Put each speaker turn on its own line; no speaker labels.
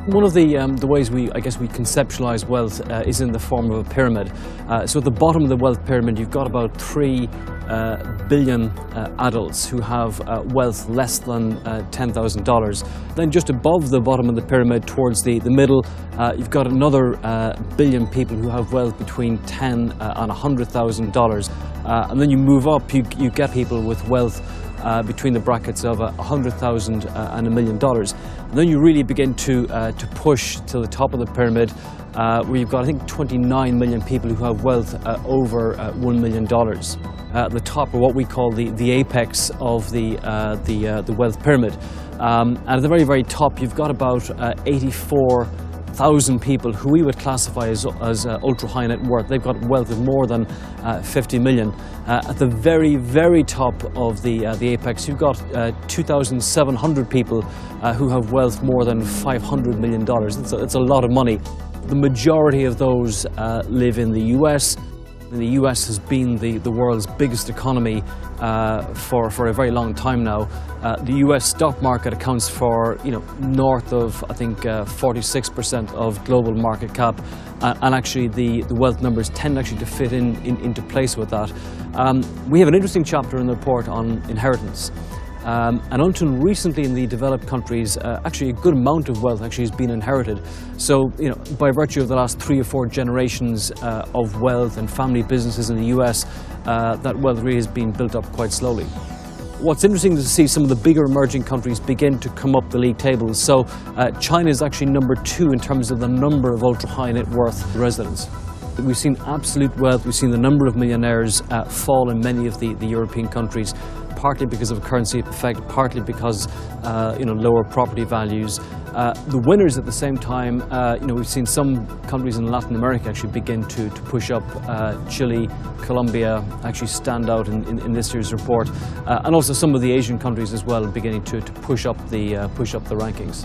One of the ways we conceptualize wealth is in the form of a pyramid. So at the bottom of the wealth pyramid, you've got about 3 billion adults who have wealth less than $10,000. Then just above the bottom of the pyramid, towards the middle, you've got another billion people who have wealth between $10,000 and $100,000. And then you move up, you get people with wealth between the brackets of $100,000 and $1 million. And then you really begin to push to the top of the pyramid, where you've got, I think, 29 million people who have wealth over $1 million. At the top are what we call the apex of the wealth pyramid. And at the very, very top, you've got about 84,000 people who we would classify as ultra high net worth. They've got wealth of more than 50 million. At the very, very top of the apex, you've got 2,700 people who have wealth more than $500 million. It's a lot of money. The majority of those live in the US. And the US has been the world's biggest economy for a very long time now. The US stock market accounts for north of, I think, 46% of global market cap, and actually the wealth numbers tend actually to fit into place with that. We have an interesting chapter in the report on inheritance. And until recently in the developed countries, actually a good amount of wealth actually has been inherited. So, by virtue of the last 3 or 4 generations of wealth and family businesses in the US, that wealth really has been built up quite slowly. What's interesting is to see some of the bigger emerging countries begin to come up the league tables. So China is actually number 2 in terms of the number of ultra high net worth residents. We've seen absolute wealth, we've seen the number of millionaires fall in many of the European countries, partly because of a currency effect, partly because lower property values. The winners at the same time, we've seen some countries in Latin America actually begin to push up. Chile, Colombia actually stand out in this year's report, and also some of the Asian countries as well beginning to push up the rankings.